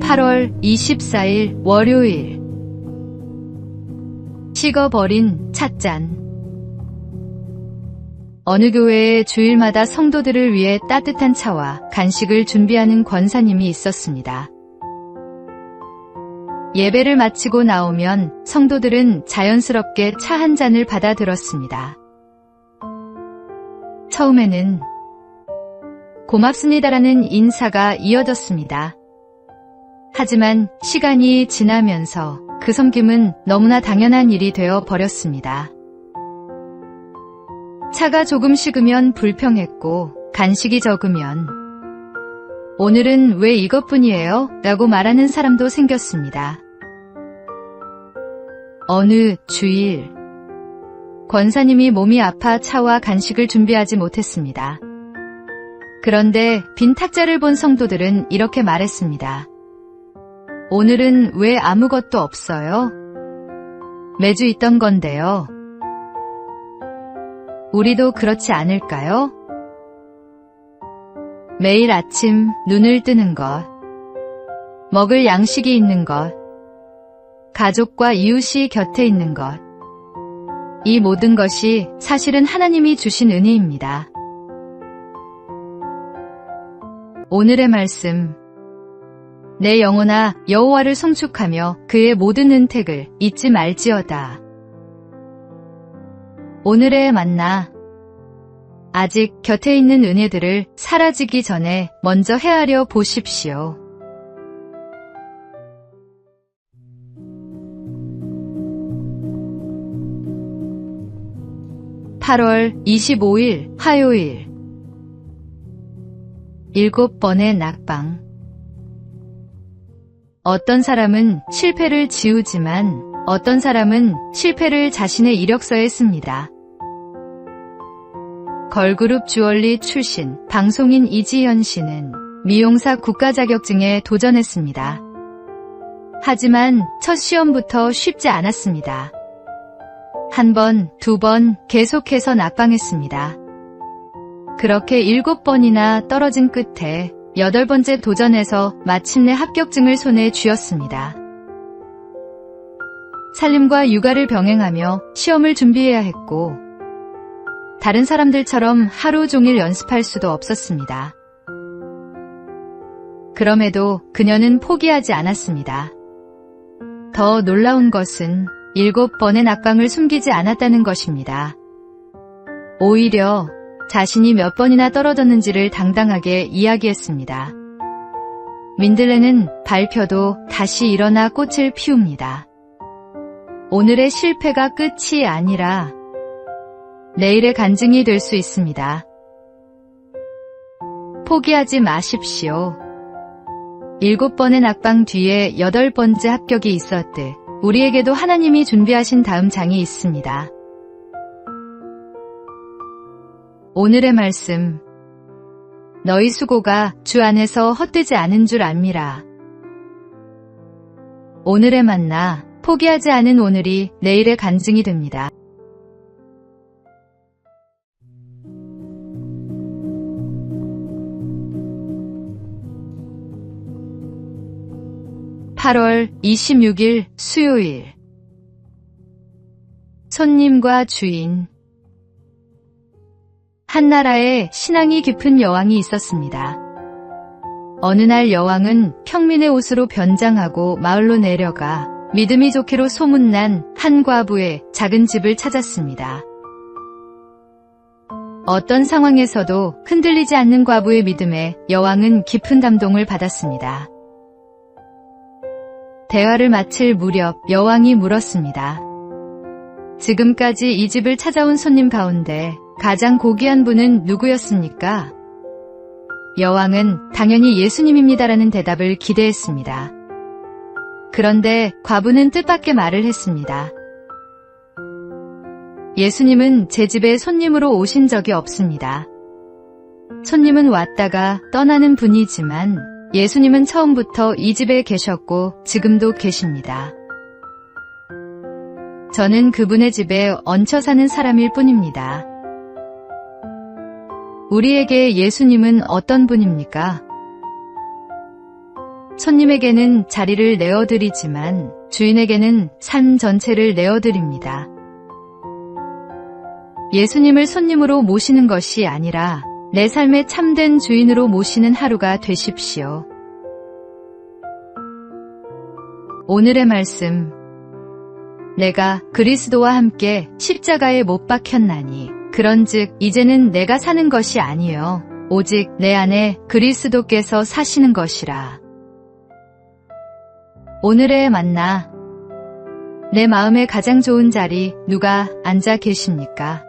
8월 24일 월요일. 식어버린 찻잔. 어느 교회에 주일마다 성도들을 위해 따뜻한 차와 간식을 준비하는 권사님이 있었습니다. 예배를 마치고 나오면 성도들은 자연스럽게 차 한 잔을 받아 들었습니다. 처음에는 고맙습니다라는 인사가 이어졌습니다. 하지만 시간이 지나면서 그 섬김은 너무나 당연한 일이 되어 버렸습니다. 차가 조금 식으면 불평했고 간식이 적으면 오늘은 왜 이것뿐이에요? 라고 말하는 사람도 생겼습니다. 어느 주일, 권사님이 몸이 아파 차와 간식을 준비하지 못했습니다. 그런데 빈 탁자를 본 성도들은 이렇게 말했습니다. 오늘은 왜 아무것도 없어요? 매주 있던 건데요. 우리도 그렇지 않을까요? 매일 아침 눈을 뜨는 것, 먹을 양식이 있는 것, 가족과 이웃이 곁에 있는 것, 이 모든 것이 사실은 하나님이 주신 은혜입니다. 오늘의 말씀. 내 영혼아 여호와를 송축하며 그의 모든 은택을 잊지 말지어다. 오늘의 만나. 아직 곁에 있는 은혜들을 사라지기 전에 먼저 헤아려 보십시오. (8월 25일) 화요일. 7번의 낙방. 어떤 사람은 실패를 지우지만 어떤 사람은 실패를 자신의 이력서에 씁니다. 걸그룹 주얼리 출신 방송인 이지현 씨는 미용사 국가 자격증에 도전했습니다. 하지만 첫 시험부터 쉽지 않았습니다. 한 번, 두 번 계속해서 낙방했습니다. 그렇게 7번이나 떨어진 끝에 8번째 도전에서 마침내 합격증을 손에 쥐었습니다. 살림과 육아를 병행하며 시험을 준비해야 했고 다른 사람들처럼 하루 종일 연습할 수도 없었습니다. 그럼에도 그녀는 포기하지 않았습니다. 더 놀라운 것은 7번의 낙방을 숨기지 않았다는 것입니다. 오히려 자신이 몇 번이나 떨어졌는지를 당당하게 이야기했습니다. 민들레는 밟혀도 다시 일어나 꽃을 피웁니다. 오늘의 실패가 끝이 아니라 내일의 간증이 될 수 있습니다. 포기하지 마십시오. 7번의 낙방 뒤에 8번째 합격이 있었듯 우리에게도 하나님이 준비하신 다음 장이 있습니다. 오늘의 말씀. 너희 수고가 주 안에서 헛되지 않은 줄 압니다. 오늘의 만나. 포기하지 않은 오늘이 내일의 간증이 됩니다. (8월 26일) 수요일. 손님과 주인. 한 나라에 신앙이 깊은 여왕이 있었습니다. 어느 날 여왕은 평민의 옷으로 변장하고 마을로 내려가 믿음이 좋기로 소문난 한 과부의 작은 집을 찾았습니다. 어떤 상황에서도 흔들리지 않는 과부의 믿음에 여왕은 깊은 감동을 받았습니다. 대화를 마칠 무렵 여왕이 물었습니다. 지금까지 이 집을 찾아온 손님 가운데 가장 고귀한 분은 누구였습니까? 여왕은 당연히 예수님입니다라는 대답을 기대했습니다. 그런데 과부는 뜻밖의 말을 했습니다. 예수님은 제 집에 손님으로 오신 적이 없습니다. 손님은 왔다가 떠나는 분이지만 예수님은 처음부터 이 집에 계셨고 지금도 계십니다. 저는 그분의 집에 얹혀 사는 사람일 뿐입니다. 우리에게 예수님은 어떤 분입니까? 손님에게는 자리를 내어드리지만 주인에게는 삶 전체를 내어드립니다. 예수님을 손님으로 모시는 것이 아니라 내 삶의 참된 주인으로 모시는 하루가 되십시오. 오늘의 말씀. 내가 그리스도와 함께 십자가에 못 박혔나니 그런즉 이제는 내가 사는 것이 아니요 오직 내 안에 그리스도께서 사시는 것이라. 오늘의 만나. 내 마음의 가장 좋은 자리 누가 앉아 계십니까?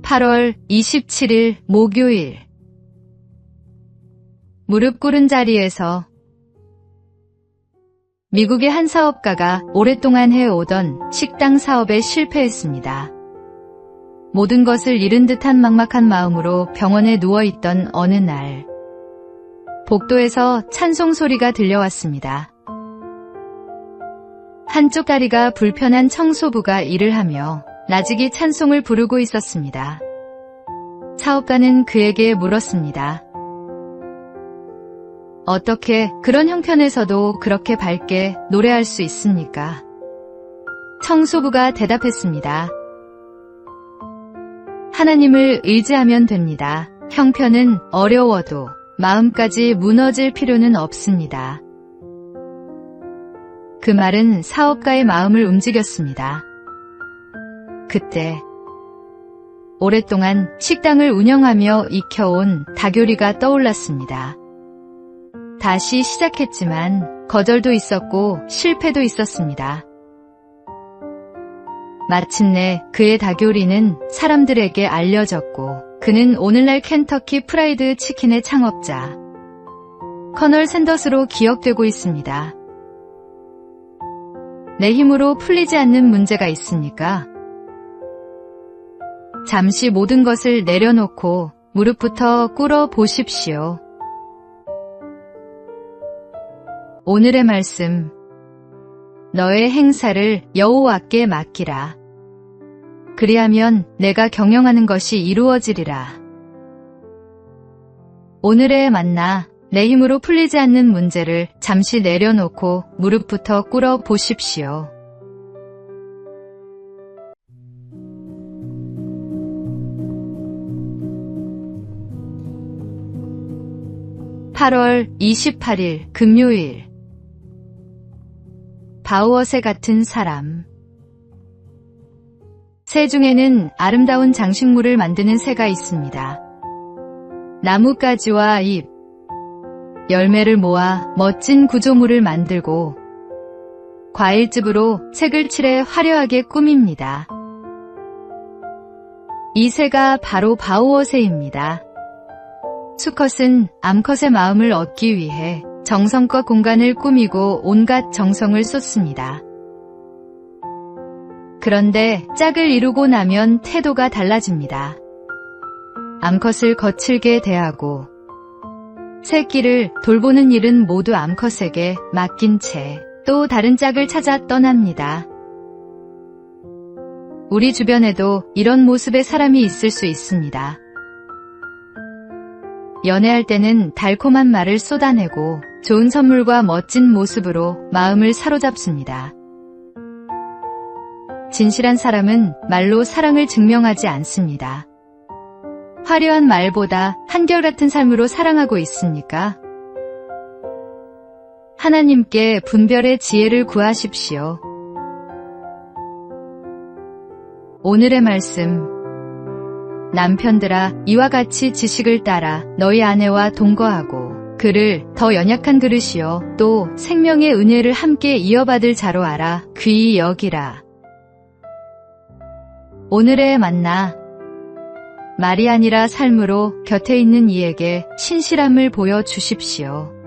(8월 27일) 목요일. 무릎 꿇은 자리에서. 미국의 한 사업가가 오랫동안 해오던 식당 사업에 실패했습니다. 모든 것을 잃은 듯한 막막한 마음으로 병원에 누워있던 어느 날, 복도에서 찬송 소리가 들려왔습니다. 한쪽 다리가 불편한 청소부가 일을 하며 나직이 찬송을 부르고 있었습니다. 사업가는 그에게 물었습니다. 어떻게 그런 형편에서도 그렇게 밝게 노래할 수 있습니까? 청소부가 대답했습니다. 하나님을 의지하면 됩니다. 형편은 어려워도 마음까지 무너질 필요는 없습니다. 그 말은 사업가의 마음을 움직였습니다. 그때 오랫동안 식당을 운영하며 익혀온 다교리가 떠올랐습니다. 다시 시작했지만 거절도 있었고 실패도 있었습니다. 마침내 그의 다교리는 사람들에게 알려졌고 그는 오늘날 켄터키 프라이드 치킨의 창업자 커널 샌더스로 기억되고 있습니다. 내 힘으로 풀리지 않는 문제가 있습니까? 잠시 모든 것을 내려놓고 무릎부터 꿇어 보십시오. 오늘의 말씀. 너의 행사를 여호와께 맡기라. 그리하면 내가 경영하는 것이 이루어지리라. 오늘의 만나. 내 힘으로 풀리지 않는 문제를 잠시 내려놓고 무릎부터 꿇어 보십시오. (8월 28일) 금요일. 바우어새 같은 사람. 새 중에는 아름다운 장식물을 만드는 새가 있습니다. 나뭇가지와 잎, 열매를 모아 멋진 구조물을 만들고 과일즙으로 색을 칠해 화려하게 꾸밉니다. 이 새가 바로 바우어새입니다. 수컷은 암컷의 마음을 얻기 위해 정성껏 공간을 꾸미고 온갖 정성을 쏟습니다. 그런데 짝을 이루고 나면 태도가 달라집니다. 암컷을 거칠게 대하고 새끼를 돌보는 일은 모두 암컷에게 맡긴 채 또 다른 짝을 찾아 떠납니다. 우리 주변에도 이런 모습의 사람이 있을 수 있습니다. 연애할 때는 달콤한 말을 쏟아내고 좋은 선물과 멋진 모습으로 마음을 사로잡습니다. 진실한 사람은 말로 사랑을 증명하지 않습니다. 화려한 말보다 한결같은 삶으로 사랑하고 있습니까? 하나님께 분별의 지혜를 구하십시오. 오늘의 말씀. 남편들아, 이와 같이 지식을 따라 너희 아내와 동거하고 그를 더 연약한 그릇이요 또 생명의 은혜를 함께 이어받을 자로 알아 귀히 여기라. 오늘의 만나. 말이 아니라 삶으로 곁에 있는 이에게 신실함을 보여주십시오.